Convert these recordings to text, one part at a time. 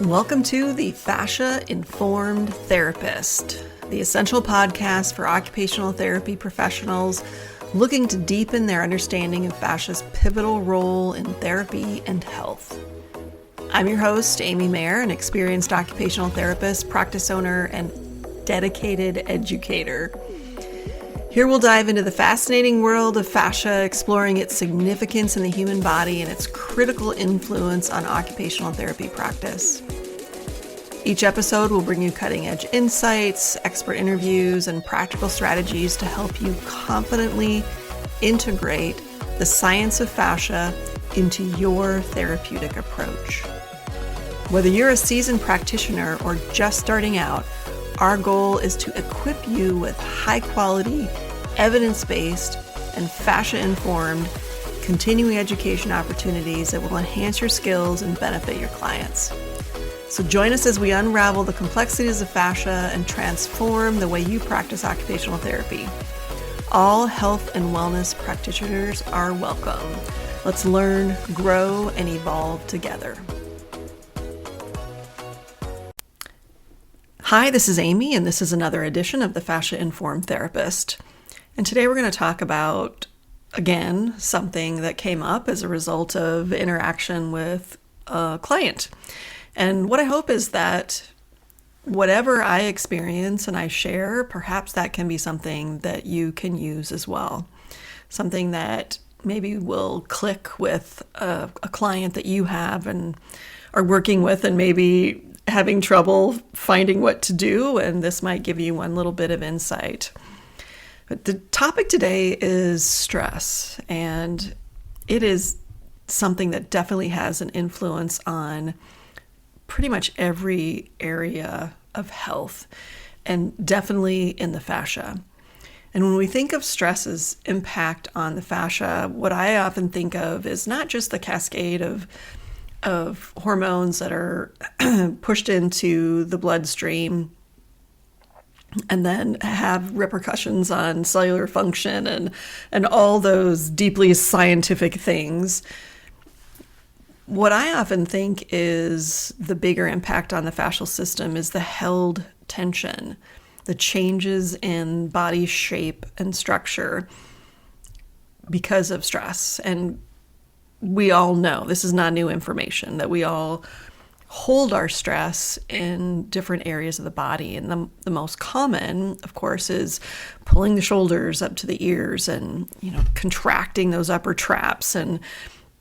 Welcome to the Fascia-Informed Therapist, the essential podcast for occupational therapy professionals looking to deepen their understanding of fascia's pivotal role in therapy and health. I'm your host, Amy Mayer, an experienced occupational therapist, practice owner, and dedicated educator. Here we'll dive into the fascinating world of fascia, exploring its significance in the human body and its critical influence on occupational therapy practice. Each episode will bring you cutting-edge insights, expert interviews, and practical strategies to help you confidently integrate the science of fascia into your therapeutic approach. Whether you're a seasoned practitioner or just starting out, our goal is to equip you with high-quality, evidence-based, and fascia-informed continuing education opportunities that will enhance your skills and benefit your clients. So join us as we unravel the complexities of fascia and transform the way you practice occupational therapy. All health and wellness practitioners are welcome. Let's learn, grow, and evolve together. Hi, this is Amy, and this is another edition of the Fascia-Informed Therapist. And today we're going to talk about, again, something that came up as a result of interaction with a client. And what I hope is that whatever I experience and I share, perhaps that can be something that you can use as well. Something that maybe will click with a client that you have and are working with and maybe having trouble finding what to do, and this might give you one little bit of insight. But the topic today is stress, and it is something that definitely has an influence on pretty much every area of health, and definitely in the fascia. And when we think of stress's impact on the fascia, what I often think of is not just the cascade of hormones that are pushed into the bloodstream and then have repercussions on cellular function and all those deeply scientific things. What I often think is the bigger impact on the fascial system is the held tension, the changes in body shape and structure because of stress. And we all know, this is not new information, that we all hold our stress in different areas of the body. And the most common, of course, is pulling the shoulders up to the ears and, contracting those upper traps and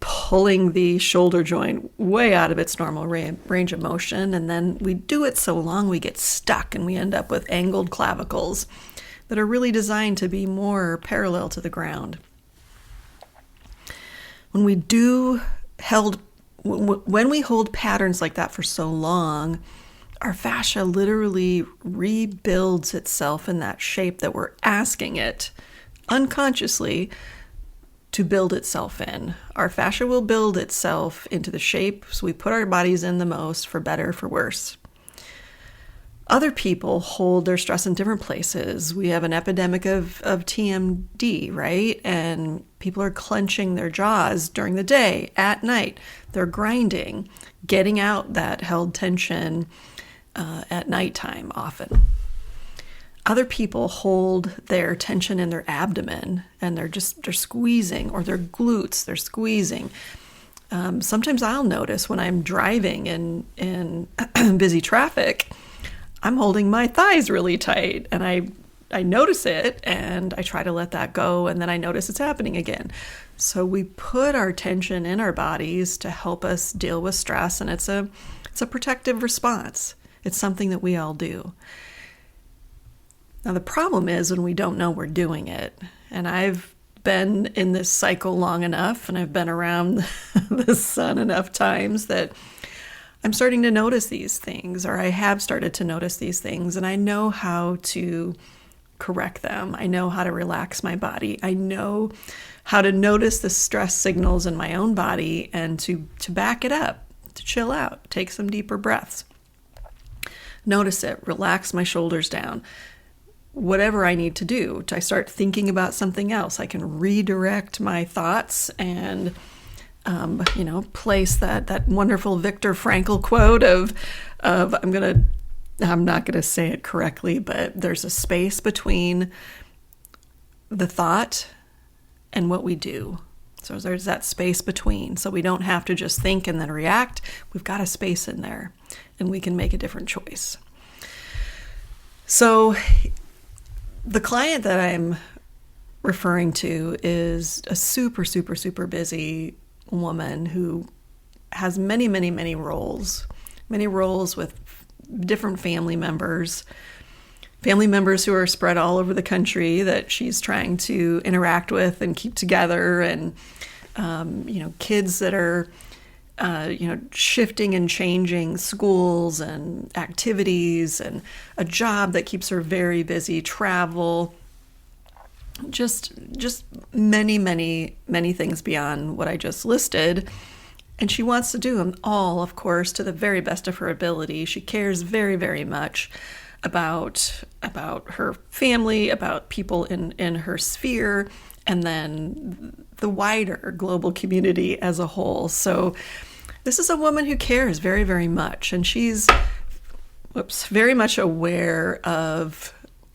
pulling the shoulder joint way out of its normal range of motion. And then we do it so long we get stuck and we end up with angled clavicles that are really designed to be more parallel to the ground. When we hold patterns like that for so long, our fascia literally rebuilds itself in that shape that we're asking it unconsciously to build itself in. Our fascia will build itself into the shapes we put our bodies in the most, for better, for worse. Other people hold their stress in different places. We have an epidemic of TMD, right? And people are clenching their jaws during the day, at night. They're grinding, getting out that held tension at nighttime often. Other people hold their tension in their abdomen and they're squeezing, or their glutes, they're squeezing. Sometimes I'll notice when I'm driving in busy traffic, I'm holding my thighs really tight, and I notice it and I try to let that go, and then I notice it's happening again. So we put our tension in our bodies to help us deal with stress, and it's a protective response. It's something that we all do. Now the problem is when we don't know we're doing it. And I've been in this cycle long enough, and I've been around the sun enough times that I'm starting to notice these things, or I have started to notice these things, and I know how to correct them. I know how to relax my body. I know how to notice the stress signals in my own body and to back it up, to chill out, take some deeper breaths. Notice it, relax my shoulders down. Whatever I need to do, I start thinking about something else. I can redirect my thoughts and place that wonderful Viktor Frankl quote of I'm not gonna say it correctly, but there's a space between the thought and what we do. So there's that space between. So we don't have to just think and then react. We've got a space in there, and we can make a different choice. So the client that I'm referring to is a super, super, super busy woman who has many, many, many roles with different family members who are spread all over the country that she's trying to interact with and keep together, and kids that are shifting and changing schools and activities, and a job that keeps her very busy, travel, just many, many, many things beyond what I just listed. And she wants to do them all, of course, to the very best of her ability. She cares very, very much about her family, about people in her sphere, and then the wider global community as a whole. So this is a woman who cares very, very much, and she's very much aware of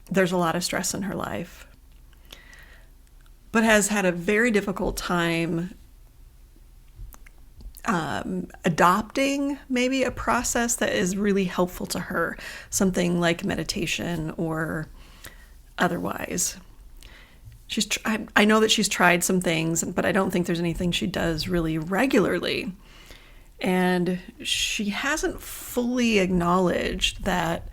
there's a lot of stress in her life, but has had a very difficult time adopting maybe a process that is really helpful to her, something like meditation or otherwise. I know that she's tried some things, but I don't think there's anything she does really regularly. And she hasn't fully acknowledged that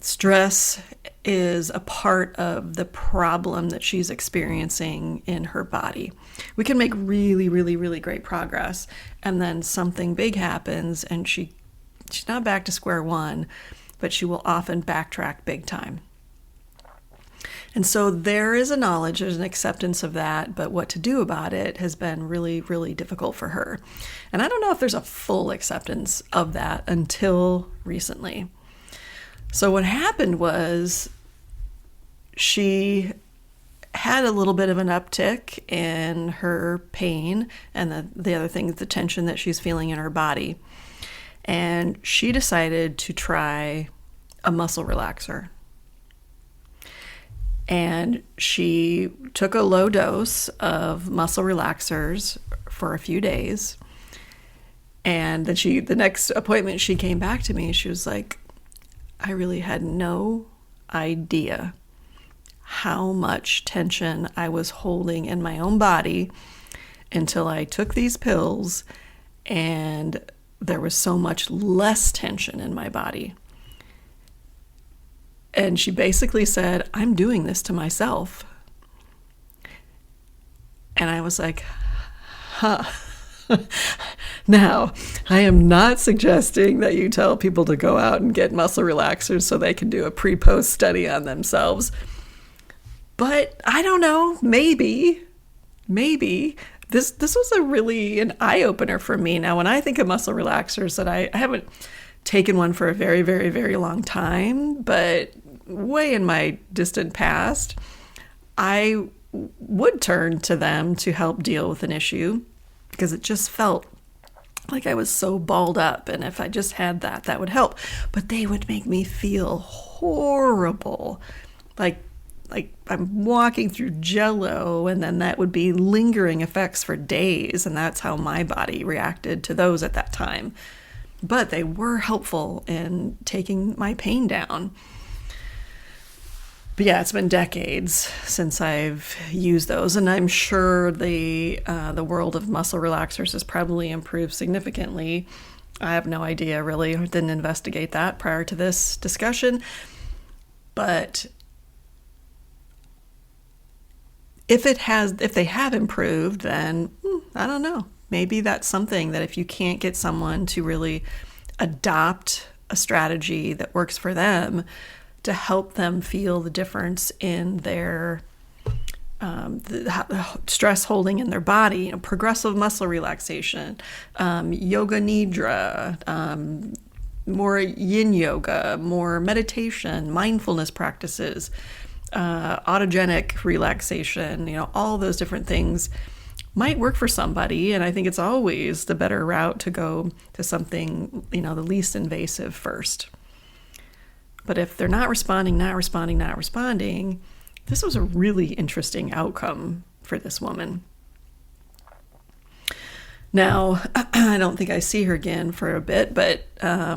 stress is a part of the problem that she's experiencing in her body. We can make really, really, really great progress, and then something big happens and she's not back to square one, but she will often backtrack big time. And so there is a knowledge, there's an acceptance of that, but what to do about it has been really, really difficult for her. And I don't know if there's a full acceptance of that until recently. So what happened was she had a little bit of an uptick in her pain and the other thing is the tension that she's feeling in her body. And she decided to try a muscle relaxer. And she took a low dose of muscle relaxers for a few days. And then the next appointment, she came back to me. She was like, I really had no idea how much tension I was holding in my own body until I took these pills, and there was so much less tension in my body. And she basically said, I'm doing this to myself. And I was like, huh. Now, I am not suggesting that you tell people to go out and get muscle relaxers so they can do a pre-post study on themselves. But I don't know, maybe this was an eye-opener for me. Now, when I think of muscle relaxers, that I haven't taken one for a very, very, very long time, but way in my distant past, I would turn to them to help deal with an issue because it just felt like I was so balled up, and if I just had that would help. But they would make me feel horrible, like I'm walking through Jell-O, and then that would be lingering effects for days, and that's how my body reacted to those at that time. But they were helpful in taking my pain down. But yeah, it's been decades since I've used those, and I'm sure the world of muscle relaxers has probably improved significantly. I have no idea, really. I didn't investigate that prior to this discussion. But if they have improved, then I don't know. Maybe that's something that if you can't get someone to really adopt a strategy that works for them, to help them feel the difference in their the stress holding in their body, progressive muscle relaxation, yoga nidra, more yin yoga, more meditation, mindfulness practices, autogenic relaxation, all those different things might work for somebody. And I think it's always the better route to go to something, the least invasive first. But if they're not responding, this was a really interesting outcome for this woman. Now, I don't think I see her again for a bit, but I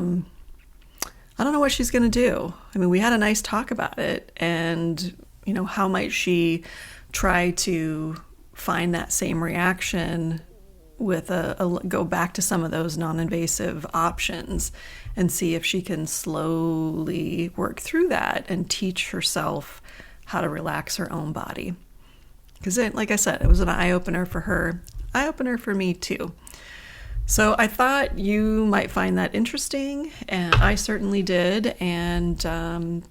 don't know what she's going to do. I mean, we had a nice talk about it, and, how might she try to find that same reaction with go back to some of those non-invasive options and see if she can slowly work through that and teach herself how to relax her own body. Because like I said, it was an eye-opener for her, eye-opener for me too. So I thought you might find that interesting, and I certainly did. And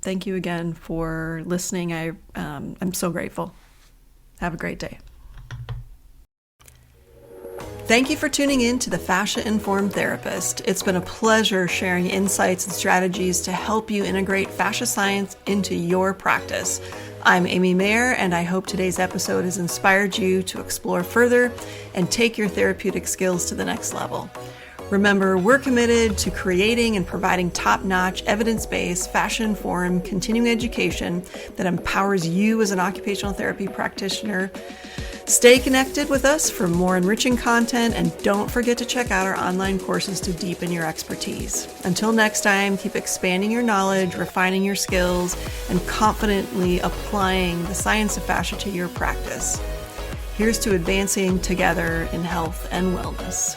thank you again for listening. I'm so grateful. Have a great day. Thank you for tuning in to the Fascia-Informed Therapist. It's been a pleasure sharing insights and strategies to help you integrate fascia science into your practice. I'm Amy Mayer, and I hope today's episode has inspired you to explore further and take your therapeutic skills to the next level. Remember, we're committed to creating and providing top-notch, evidence-based, fascia-informed continuing education that empowers you as an occupational therapy practitioner. Stay connected with us for more enriching content, and don't forget to check out our online courses to deepen your expertise. Until next time, keep expanding your knowledge, refining your skills, and confidently applying the science of fascia to your practice. Here's to advancing together in health and wellness.